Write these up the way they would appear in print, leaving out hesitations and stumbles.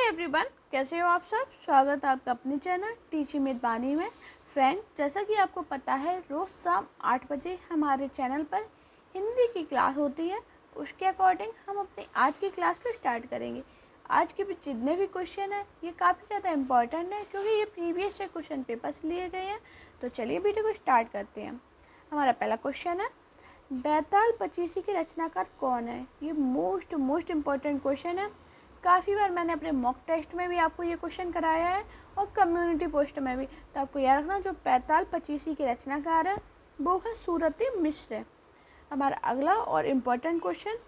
Everyone, कैसे हो आप सब। स्वागत है आपका अपने चैनल टीचिंग विद बानी में। फ्रेंड, जैसा कि आपको पता है रोज़ शाम 8 बजे हमारे चैनल पर हिंदी की क्लास होती है। उसके अकॉर्डिंग हम अपनी आज की क्लास को स्टार्ट करेंगे। आज के भी जितने भी क्वेश्चन हैं ये काफ़ी ज़्यादा इम्पॉर्टेंट है क्योंकि ये प्रीवियस से क्वेश्चन पेपर्स लिए गए हैं। तो चलिए वीडियो को स्टार्ट करते हैं। हमारा पहला क्वेश्चन है, बैताल पचीसी के रचनाकार कौन है। ये मोस्ट इम्पॉर्टेंट क्वेश्चन है। काफ़ी बार मैंने अपने मॉक टेस्ट में भी आपको ये क्वेश्चन कराया है और कम्युनिटी पोस्ट में भी। तो आपको याद रखना, जो बैताल पचीसी के रचनाकार है वो है सूरती मिश्र। हमारा अगला और इम्पोर्टेंट क्वेश्चन,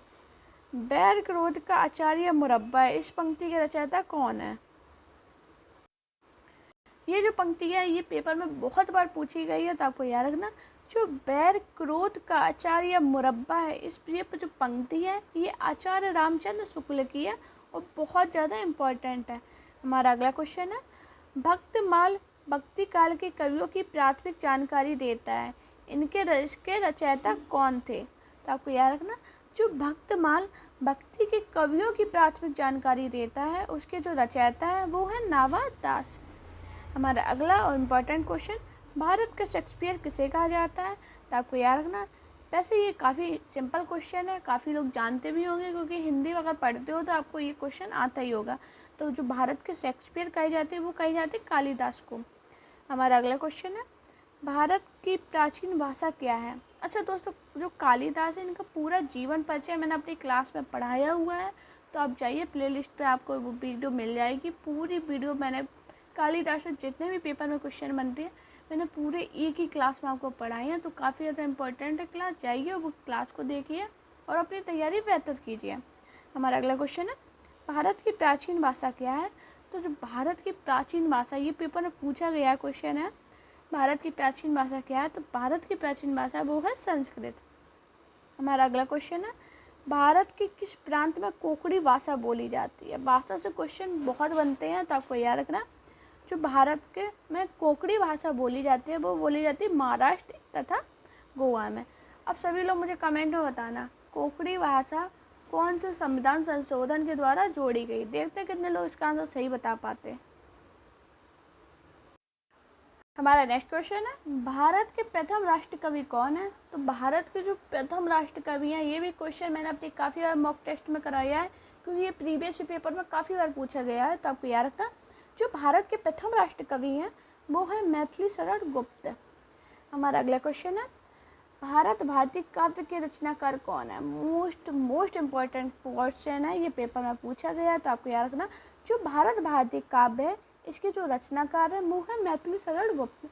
बैर क्रोध का आचार्य मुरब्बा है, इस पंक्ति के रचयिता कौन है। ये जो पंक्ति है ये पेपर में बहुत बार पूछी गई है, तो आपको याद रखना, जो बैर क्रोध का आचार्य मुरब्बा है, इस ये जो पंक्ति है ये आचार्य रामचंद्र शुक्ल की है और बहुत ज़्यादा इम्पोर्टेंट है। हमारा अगला क्वेश्चन है, भक्तमाल भक्ति काल के कवियों की प्राथमिक जानकारी देता है, इनके रचयिता कौन थे। तो आपको याद रखना, जो भक्तमाल भक्ति के कवियों की प्राथमिक जानकारी देता है उसके जो रचयिता है वो है नावा दास। हमारा अगला और इम्पोर्टेंट क्वेश्चन, भारत का शेक्सपियर किसे कहा जाता है। तो आपको याद रखना, वैसे ये काफ़ी सिंपल क्वेश्चन है, काफ़ी लोग जानते भी होंगे क्योंकि हिंदी अगर पढ़ते हो तो आपको ये क्वेश्चन आता ही होगा। तो जो भारत के शेक्सपियर कहे जाते हैं वो कहे जाते हैं कालिदास को। हमारा अगला क्वेश्चन है, भारत की प्राचीन भाषा क्या है। अच्छा दोस्तों, जो कालिदास है इनका पूरा जीवन परिचय मैंने अपनी क्लास में पढ़ाया हुआ है, तो आप जाइए प्लेलिस्ट पे आपको वो वीडियो मिल जाएगी। पूरी वीडियो मैंने कालिदास से जितने भी पेपर में क्वेश्चन बनते हैं मैंने पूरे एक ही क्लास में आपको पढ़ाई है। तो काफ़ी ज़्यादा इंपॉर्टेंट है क्लास, जाइए वो क्लास को देखिए और अपनी तैयारी बेहतर कीजिए। हमारा अगला क्वेश्चन है, भारत की प्राचीन भाषा क्या है। तो जो भारत की प्राचीन भाषा, ये पेपर में पूछा गया क्वेश्चन है, भारत की प्राचीन भाषा क्या है। तो भारत की प्राचीन भाषा वो है संस्कृत। हमारा अगला क्वेश्चन है, भारत के किस प्रांत में कोंकणी भाषा बोली जाती है। भाषा से क्वेश्चन बहुत बनते हैं, तो आपको याद रखना, जो भारत के में कोंकणी भाषा बोली जाती है वो बोली जाती है महाराष्ट्र तथा गोवा में। अब सभी लोग मुझे कमेंट में बताना, कोंकणी भाषा कौन से संविधान संशोधन के द्वारा जोड़ी गई। देखते हैं कितने लोग इसका आंसर सही बता पाते हैं। हमारा नेक्स्ट क्वेश्चन है, भारत के प्रथम राष्ट्र कवि कौन है। तो भारत के जो प्रथम राष्ट्र कवि हैं, ये भी क्वेश्चन मैंने अपनी काफ़ी बार मॉक टेस्ट में कराया है क्योंकि ये प्रीवियस पेपर में काफ़ी बार पूछा गया है। तो आपको याद रखना, जो भारत के प्रथम राष्ट्र कवि हैं वो है मैथिली शरण गुप्त। हमारा अगला क्वेश्चन है, भारत भारती काव्य के रचनाकार कौन है। मोस्ट इम्पॉर्टेंट क्वेश्चन है, ये पेपर में पूछा गया है। तो आपको याद रखना, जो भारत भारती काव्य है इसके जो रचनाकार है वो है मैथिली शरण गुप्त।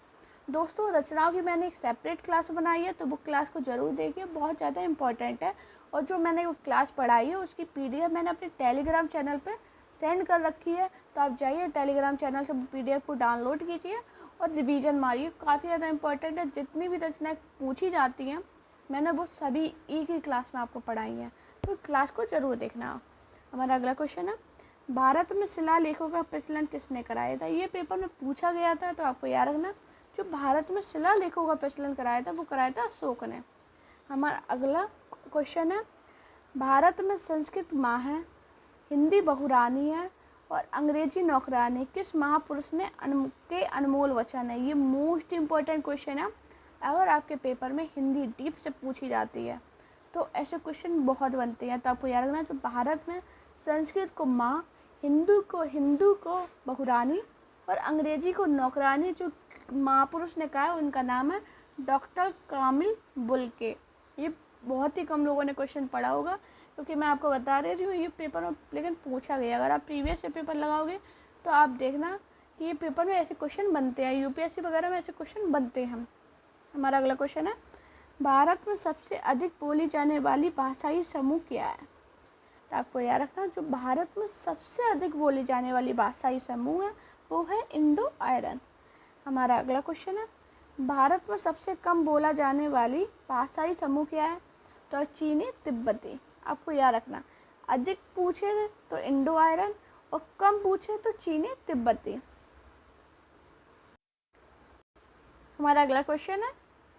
दोस्तों, रचनाओं की मैंने एक सेपरेट क्लास बनाई है, तो वो क्लास को ज़रूर देखिए, बहुत ज़्यादा इंपॉर्टेंट है। और जो मैंने वो क्लास पढ़ाई है उसकी PDF मैंने अपने टेलीग्राम चैनल पर सेंड कर रखी है, तो आप जाइए टेलीग्राम चैनल से PDF को डाउनलोड कीजिए और रिवीजन मारिए। काफ़ी ज़्यादा इंपॉर्टेंट है, जितनी भी रचनाएं पूछी जाती हैं मैंने वो सभी एक ही क्लास में आपको पढ़ाई हैं, तो क्लास को ज़रूर देखना। हमारा अगला क्वेश्चन है, भारत में शिलालेखों का प्रचलन किसने कराया था। ये पेपर में पूछा गया था, तो आपको याद रखना, जो भारत में शिलालेखों का प्रचलन कराया था वो कराया था अशोक ने। हमारा अगला क्वेश्चन है, भारत में संस्कृत माँ है, हिंदी बहुरानी है और अंग्रेजी नौकरानी, किस महापुरुष ने के अनमोल वचन है। ये मोस्ट इम्पॉर्टेंट क्वेश्चन है, अगर आपके पेपर में हिंदी डीप से पूछी जाती है तो ऐसे क्वेश्चन बहुत बनते हैं। तो आपको याद रखना, जो भारत में संस्कृत को माँ, हिंदू को बहुरानी और अंग्रेजी को नौकरानी, जो महापुरुष ने कहा है उनका नाम है डॉक्टर कामिल बुल्के। ये बहुत ही कम लोगों ने क्वेश्चन पढ़ा होगा क्योंकि मैं आपको बता रही हूँ ये पेपर में लेकिन पूछा गया। अगर आप प्रीवियस से पेपर लगाओगे तो आप देखना कि ये पेपर में ऐसे क्वेश्चन बनते हैं, UPSC वगैरह में ऐसे क्वेश्चन बनते हैं। हमारा अगला क्वेश्चन है, भारत में सबसे अधिक बोली जाने वाली भाषाई समूह क्या है। तो आपको याद रखना, जो भारत में सबसे अधिक बोली जाने वाली भाषाई समूह है वो है इंडो आयरन। हमारा अगला क्वेश्चन है, भारत में सबसे कम बोला जाने वाली भाषाई समूह क्या है। तो चीनी तिब्बती। आपको याद रखना, अधिक पूछे तो इंडो आयरन और कम पूछे तो चीनी तिब्बती। हमारा अगला क्वेश्चन है,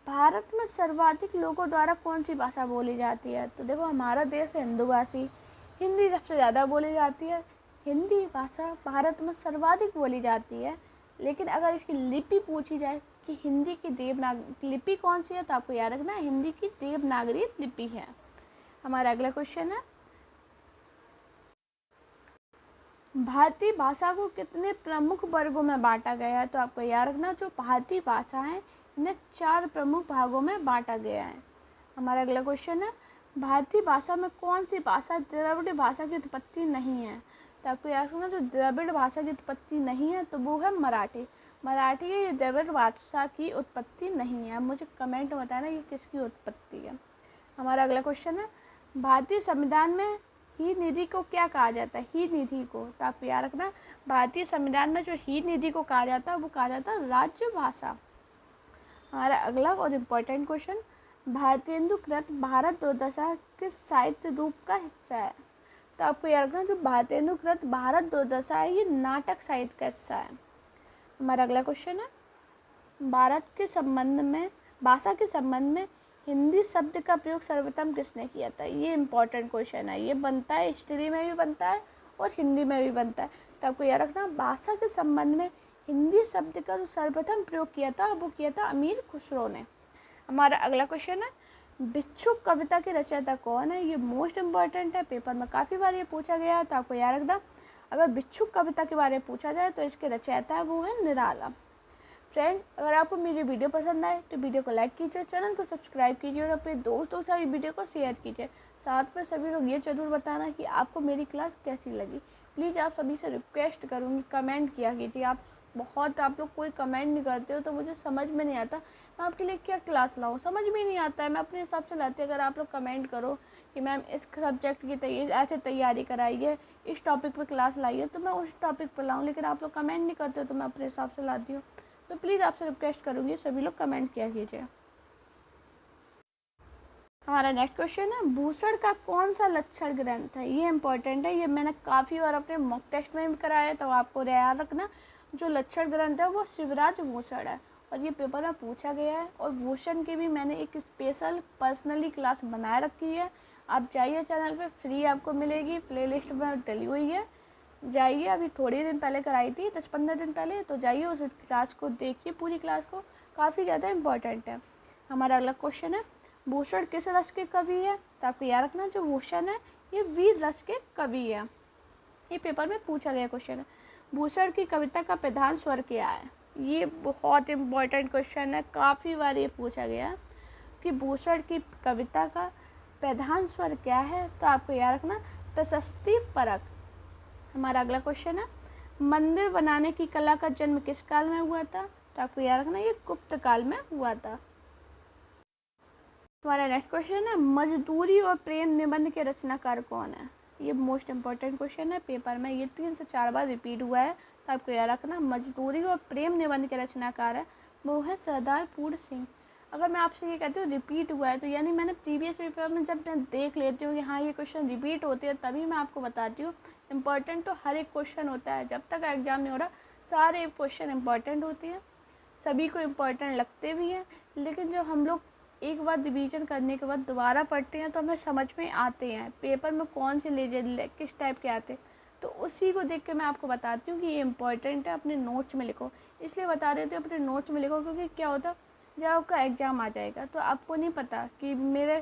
भारत में सर्वाधिक लोगों द्वारा कौन सी भाषा बोली जाती है। तो देखो, हमारा देश है हिंदू भाषी, हिंदी सबसे ज़्यादा बोली जाती है। हिंदी भाषा भारत में सर्वाधिक बोली जाती है, लेकिन अगर इसकी लिपि पूछी जाए कि हिंदी की देवनागरी लिपि कौन सी है, तो आपको याद रखना हिंदी की देवनागरी लिपि है। हमारा अगला क्वेश्चन है, भारतीय भाषा को कितने प्रमुख वर्गों में बांटा गया है, तो आपको याद रखना जो भारतीय भाषा है इन्हें 4 प्रमुख भागों में बांटा गया है। हमारा अगला क्वेश्चन है, भारतीय भाषा में कौन सी भाषा द्रविड़ भाषा की उत्पत्ति नहीं है, तो आपको याद रखना जो द्रविड़ भाषा की उत्पत्ति नहीं है तो वो है मराठी। मराठी ये द्रविड़ भाषा की उत्पत्ति नहीं है। मुझे कमेंट में बताना ये किसकी उत्पत्ति है। हमारा अगला क्वेश्चन है, भारतीय संविधान में ही निधि को क्या कहा जाता है, ही निधि को, तो आप याद रखना भारतीय संविधान में जो ही निधि को कहा जाता है वो कहा जाता है राज्य भाषा। हमारा अगला और इम्पोर्टेंट क्वेश्चन, भारतेंदुकृत भारत दुर्दशा किस साहित्य रूप का हिस्सा है, तो आपको याद रखना जो भारतेंदुकृत भारत दुर्दशा है ये नाटक साहित्य का हिस्सा है। हमारा अगला क्वेश्चन है, भारत के संबंध में भाषा के संबंध में हिंदी शब्द का प्रयोग सर्वप्रथम किसने किया था, ये इम्पोर्टेंट क्वेश्चन है। ये बनता है हिस्ट्री में भी बनता है और हिंदी में भी बनता है, तो आपको याद रखना भाषा के संबंध में हिंदी शब्द का जो सर्वप्रथम प्रयोग किया था वो किया था अमीर खुसरो ने। हमारा अगला क्वेश्चन है, भिक्षुक कविता के रचयिता कौन है, ये मोस्ट इम्पॉर्टेंट है, पेपर में काफ़ी बार ये पूछा गया है, तो आपको याद रखना अगर भिक्षुक कविता के बारे में पूछा जाए तो इसके रचयिता है वो है निराला। फ्रेंड, अगर आपको मेरी वीडियो पसंद आए तो वीडियो को लाइक कीजिए, चैनल को सब्सक्राइब कीजिए और अपने दोस्तों के साथ वीडियो को शेयर कीजिए। साथ में सभी लोग ये जरूर बताना कि आपको मेरी क्लास कैसी लगी। प्लीज़ आप सभी से रिक्वेस्ट करूँगी कमेंट किया कीजिए। आप लोग कोई कमेंट नहीं करते हो तो मुझे समझ में नहीं आता मैं आपके लिए क्या क्लास लाऊँ, समझ में नहीं आता है। मैं अपने हिसाब से लाती हूँ। अगर आप लोग कमेंट करो कि मैम इस सब्जेक्ट की ऐसे तैयारी कराइए, इस टॉपिक पर क्लास लाइए, तो मैं उस टॉपिक पर लाऊँ, लेकिन आप लोग कमेंट नहीं करते तो मैं अपने हिसाब से लाती हूँ। तो प्लीज़ आपसे रिक्वेस्ट करूँगी सभी लोग कमेंट किया कीजिए। हमारा नेक्स्ट क्वेश्चन है, भूषण का कौन सा लक्षण ग्रंथ है, ये इंपॉर्टेंट है। ये मैंने काफ़ी बार अपने मॉक टेस्ट में भी कराया है, तो आपको याद रखना जो लक्षण ग्रंथ है वो शिवराज भूषण है और ये पेपर में पूछा गया है। और भूषण की भी मैंने एक स्पेशल पर्सनली क्लास बनाए रखी है। आप जाइए चैनल पे, फ्री आपको मिलेगी, प्लेलिस्ट में डली हुई है, जाइए। अभी थोड़ी दिन पहले कराई थी, 10-15 दिन पहले, तो जाइए उस क्लास को देखिए, पूरी क्लास को, काफ़ी ज़्यादा इम्पॉर्टेंट है। हमारा अगला क्वेश्चन है, भूषण किस रस के कवि है, तो आपको याद रखना जो भूषण है ये वीर रस के कवि है। ये पेपर में पूछा गया क्वेश्चन है। भूषण की कविता का प्रधान स्वर क्या है, ये बहुत इम्पोर्टेंट क्वेश्चन है, काफ़ी बार ये पूछा गया कि भूषण की कविता का प्रधान स्वर क्या है, तो आपको याद रखना प्रशस्ति परक। हमारा अगला क्वेश्चन है, मंदिर बनाने की कला का जन्म किस काल में हुआ था, तो आपको याद रखना ये गुप्त काल में हुआ था। हमारा नेक्स्ट क्वेश्चन है, मजदूरी और प्रेम निबंध के रचनाकार कौन है, ये मोस्ट इंपॉर्टेंट क्वेश्चन है, पेपर में ये 3 से 4 बार रिपीट हुआ है, तो आपको याद रखना मजदूरी और प्रेम निबंध के रचनाकार है वो है सरदार पूर्ण सिंह। अगर मैं आपसे ये कहती हूँ रिपीट हुआ है तो यानी मैंने प्रीवियस पेपर में जब मैं देख लेती हूँ कि हाँ ये क्वेश्चन रिपीट होते हैं तभी मैं आपको बताती हूँ। इम्पॉर्टेंट तो हर एक क्वेश्चन होता है, जब तक एग्जाम नहीं हो रहा सारे क्वेश्चन इम्पॉर्टेंट होती है, सभी को इम्पॉर्टेंट लगते भी हैं। लेकिन जब हम लोग एक बार रिवीजन करने के बाद दोबारा पढ़ते हैं तो हमें समझ में आते हैं पेपर में कौन से लेजर किस टाइप के आते हैं, तो उसी को देख के मैं आपको बताती हूँ कि ये इम्पॉर्टेंट है, अपने नोट्स में लिखो। इसलिए बता देती हूँ अपने नोट्स में लिखो, क्योंकि क्या होता जब आपका एग्ज़ाम आ जाएगा तो आपको नहीं पता कि मेरे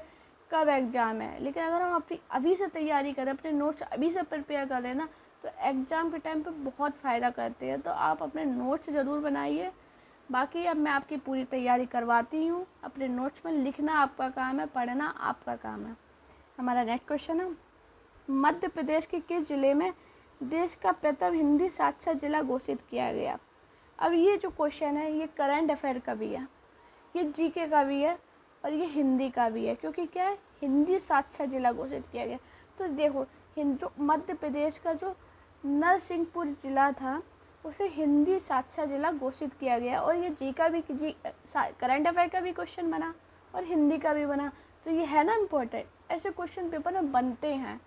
कब एग्ज़ाम है, लेकिन अगर हम अपनी अभी से तैयारी करें, अपने नोट्स अभी से प्रिपेयर कर लेना तो एग्ज़ाम के टाइम पे बहुत फ़ायदा करते हैं। तो आप अपने नोट्स ज़रूर बनाइए। बाकी अब मैं आपकी पूरी तैयारी करवाती हूँ, अपने नोट्स में लिखना आपका काम है, पढ़ना आपका काम है। हमारा नेक्स्ट क्वेश्चन है, मध्य प्रदेश के किस ज़िले में देश का प्रथम हिंदी साक्षर जिला घोषित किया गया। अब ये जो क्वेश्चन है ये करंट अफेयर का भी है, ये जीके का भी है और ये हिंदी का भी है, क्योंकि क्या है हिंदी साक्षर जिला घोषित किया गया। तो देखो जो मध्य प्रदेश का जो नरसिंहपुर जिला था उसे हिंदी साक्षर जिला घोषित किया गया, और ये जी का भी करंट अफेयर का भी क्वेश्चन बना और हिंदी का भी बना, तो ये है ना इम्पोर्टेंट, ऐसे क्वेश्चन पेपर में बनते हैं।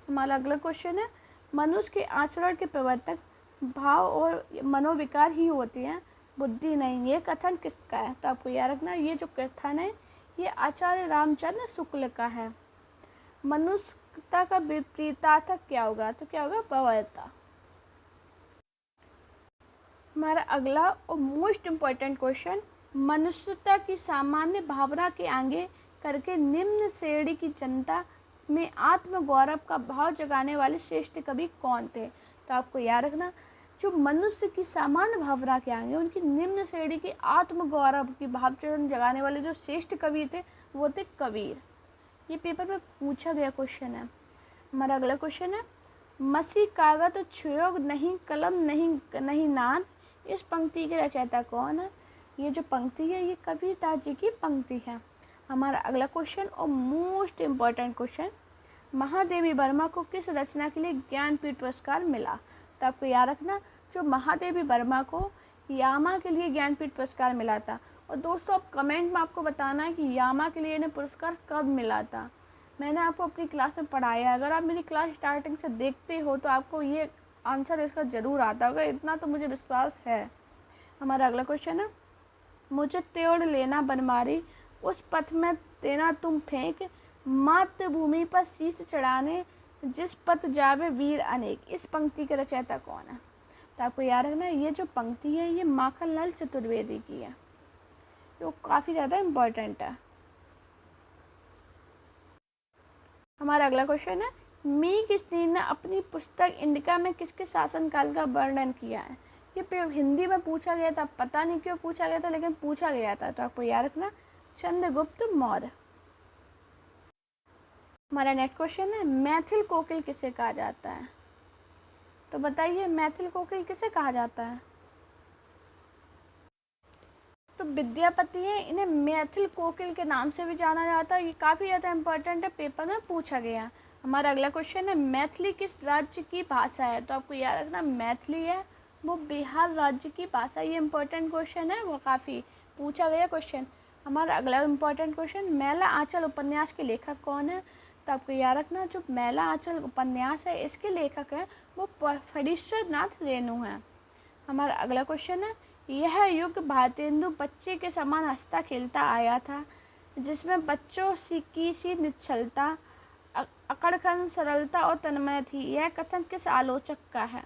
हमारा अगला क्वेश्चन है, मनुष्य के आचरण के प्रवर्तक भाव और मनोविकार ही होते हैं, बुद्धि नहीं, ये कथन किसका है, तो आपको याद रखना ये जो कथन है ये आचार्य रामचंद्र शुक्ल का है। मनुष्य भव्यता का विपरीतार्थक क्या होगा? तो क्या होगा? भव्यता। हमारा अगला और मोस्ट इम्पोर्टेंट क्वेश्चन, मनुष्यता की सामान्य भावना के आगे करके निम्न श्रेणी की जनता में आत्मगौरव का भाव जगाने वाले श्रेष्ठ कवि कौन थे? तो आपको याद रखना, जो मनुष्य की सामान्य भावना के आगे उनकी निम्न श्रेणी की आत्मगौरव की भाव जगाने वाले जो श्रेष्ठ कवि थे वो थे कबीर। ये पेपर में पूछा गया क्वेश्चन है। हमारा अगला क्वेश्चन है, मसी कागज छुयोग नहीं कलम नहीं नाद, इस पंक्ति के रचयिता कौन है? ये जो पंक्ति है ये कविता जी की पंक्ति है। हमारा अगला क्वेश्चन और most important question, Mahadevi Verma को किस रचना के लिए ज्ञानपीठ पुरस्कार मिला? तो आपको याद रखना, जो महादेवी वर्मा को यामा के लिए ज्ञानपीठ पुरस्कार मिला था। और दोस्तों आप कमेंट में आपको बताना है कि यामा के लिए इन्हें पुरस्कार कब मिला था। मैंने आपको अपनी क्लास में पढ़ाया है, अगर आप मेरी क्लास स्टार्टिंग से देखते हो तो आपको ये आंसर इसका ज़रूर आता होगा, इतना तो मुझे विश्वास है। हमारा अगला क्वेश्चन है, मुझे तोड़ लेना बनमारी, उस पथ में देना तुम फेंक, मातृभूमि पर शीश चढ़ाने, जिस पथ जावे वीर अनेक, इस पंक्ति के रचयिता कौन है? तो आपको याद रखना, ये जो पंक्ति है ये माखनलाल चतुर्वेदी की है, जो काफ़ी ज़्यादा इम्पोर्टेंट है। हमारा अगला क्वेश्चन है, मी किसने ने अपनी पुस्तक इंडिका में किसके शासनकाल का वर्णन किया है? ये हिंदी में पूछा गया था, पता नहीं क्यों पूछा गया था, लेकिन पूछा गया था, तो आपको याद रखना, चंद्रगुप्त मौर्य। हमारा नेक्स्ट क्वेश्चन है, मैथिल कोकिल किसे कहा जाता है? तो बताइए मैथिल कोकिल किसे कहा जाता है? तो विद्यापति है, इन्हें मैथिल कोकिल के नाम से भी जाना जाता है। ये काफ़ी ज़्यादा इंपॉर्टेंट है, पेपर में पूछा गया। हमारा अगला क्वेश्चन है, मैथिली किस राज्य की भाषा है? तो आपको याद रखना, मैथिली है वो बिहार राज्य की भाषा। ये इंपॉर्टेंट क्वेश्चन है, वो काफ़ी पूछा गया क्वेश्चन। हमारा अगला इंपॉर्टेंट क्वेश्चन, मैला आंचल उपन्यास के लेखक कौन है? तो आपको याद रखना, जो मैला आंचल उपन्यास है इसके लेखक हैं वो फणीश्वर नाथ रेणु हैं। हमारा अगला क्वेश्चन है, यह युग भारतेंदु बच्चे के समान हंसता खेलता आया था, जिसमें बच्चों की सी निश्चलता, अकड़खंड सरलता और तन्मय थी, यह कथन किस आलोचक का है?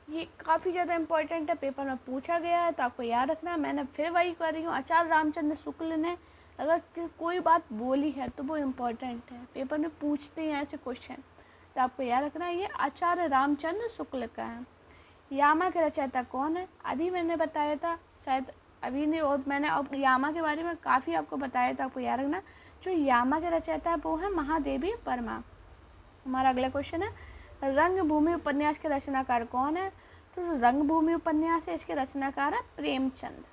ये काफ़ी ज़्यादा इंपॉर्टेंट है, पेपर में पूछा गया है, तो आपको याद रखना है। मैंने फिर वही कर रही हूँ, आचार्य रामचंद्र शुक्ल ने अगर कोई बात बोली है तो वो इम्पोर्टेंट है, पेपर में पूछते हैं ऐसे क्वेश्चन, तो आपको याद रखना है ये आचार्य रामचंद्र शुक्ल का है। यामा के रचयिता कौन है? अभी मैंने बताया था, शायद अभी नहीं, और मैंने अब यामा के बारे में काफ़ी आपको बताया था, आपको याद रखना, जो यामा के रचयिता है वो है महादेवी वर्मा। हमारा अगला क्वेश्चन है, रंगभूमि उपन्यास के रचनाकार कौन है? तो जो रंगभूमि उपन्यास है इसके रचनाकार है प्रेमचंद।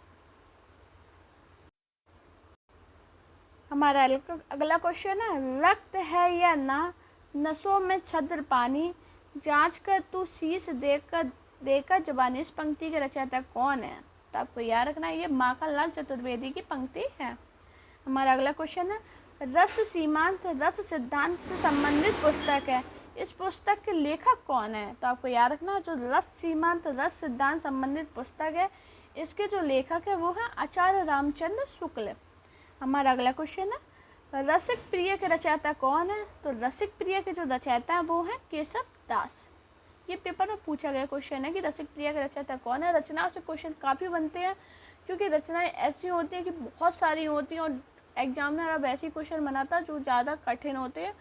हमारा अगला क्वेश्चन है, रक्त है या ना, नसों में छद्र पानी, जांच कर तू शीश देकर जबानी, इस पंक्ति के रचयिता कौन है? तो आपको याद रखना है ये माखनलाल चतुर्वेदी की पंक्ति है। हमारा अगला क्वेश्चन है, रस सीमांत रस सिद्धांत से संबंधित पुस्तक है, इस पुस्तक के लेखक कौन है? तो आपको याद रखना, जो रस सीमांत रस सिद्धांत संबंधित पुस्तक है इसके जो लेखक है वो है आचार्य रामचंद्र शुक्ल। हमारा अगला क्वेश्चन है, रसिक प्रिय के रचयिता कौन है? तो रसिक प्रिय के जो रचयिता है वो है केशव दास। ये पेपर में पूछा गया क्वेश्चन है कि रसिक प्रिय के रचयिता कौन है। रचनाओं से क्वेश्चन काफ़ी बनते हैं, क्योंकि रचनाएं ऐसी होती हैं कि बहुत सारी होती हैं, और एग्जामिनर अब ऐसी क्वेश्चन बनाता है जो ज़्यादा कठिन होते हैं।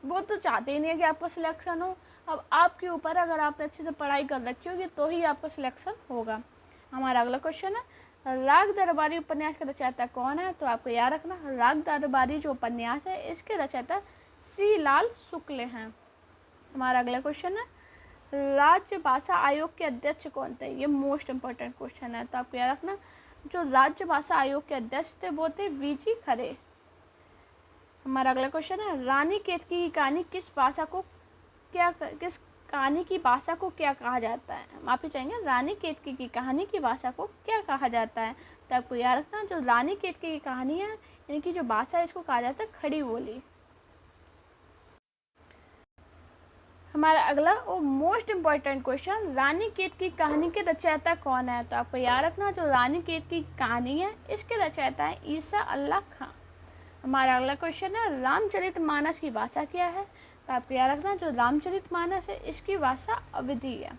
वो तो चाहते ही नहीं है कि आपका सिलेक्शन हो। अब आपके ऊपर, अगर आपने अच्छे से पढ़ाई कर रखी होगी तो ही आपका सिलेक्शन होगा। हमारा अगला क्वेश्चन है, राग दरबारी उपन्यास का रचयिता कौन है? तो आपको याद रखना, राग दरबारी जो उपन्यास है इसके रचयिता श्रीलाल शुक्ल हैं। हमारा अगला क्वेश्चन है, राज्य भाषा आयोग के अध्यक्ष कौन थे? ये मोस्ट इम्पोर्टेंट क्वेश्चन है, तो आपको याद रखना, जो राज्य भाषा आयोग के अध्यक्ष थे वो थे वीजी खरे। हमारा अगला क्वेश्चन है, रानी केतकी की कहानी किस कहानी की भाषा को क्या कहा जाता है? माफी चाहेंगे, रानी केतकी की कहानी की भाषा को क्या कहा जाता है? तो आपको याद रखना, जो रानी केतकी की कहानी है इनकी जो भाषा है इसको कहा जाता है खड़ी बोली। हमारा अगला और मोस्ट इम्पॉर्टेंट क्वेश्चन, रानी केतकी की कहानी के रचयिता कौन है? तो आपको याद रखना, जो रानी केतकी की कहानी है इसके रचयिता है ईसा अल्लाह खां। हमारा अगला क्वेश्चन है, रामचरितमानस की भाषा क्या है? तो आपको याद रखना जो रामचरितमानस है इसकी भाषा अवधी है।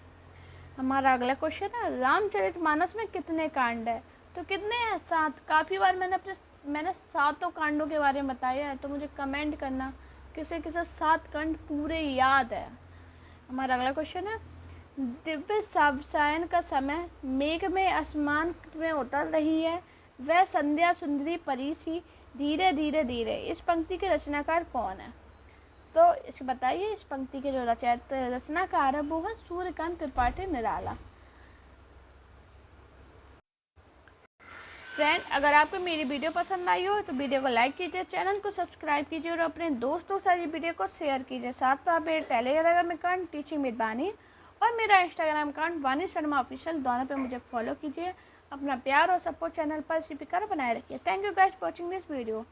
हमारा अगला क्वेश्चन है रामचरितमानस में कितने कांड है? तो कितने हैं? 7। काफ़ी बार मैंने 7 कांडों के बारे में बताया है, तो मुझे कमेंट करना किसे किसे 7 कांड पूरे याद है। हमारा अगला क्वेश्चन है दिव्य सायन का समय मेघ में आसमान में उतर रही है, वह संध्या सुंदरी परी सी धीरे धीरे धीरे। इस पंक्ति के रचनाकार कौन है? तो इसे बताइए। इस पंक्ति के जो रचनाकार है वो है सूर्यकांत त्रिपाठी निराला। फ्रेंड, अगर आपको मेरी वीडियो पसंद आई हो तो वीडियो को लाइक कीजिए, चैनल को सब्सक्राइब कीजिए और अपने दोस्तों के साथ ये वीडियो को शेयर कीजिए। साथ में आप मेरे टेलीग्राम अकाउंट टीचिंग विद वानी और मेरा इंस्टाग्राम अकाउंट वानी शर्मा ऑफिशियल, दोनों पे मुझे फॉलो कीजिए। अपना प्यार और सपोर्ट चैनल पर इसी प्रकार बनाए रखिए। Thank you guys for watching this video.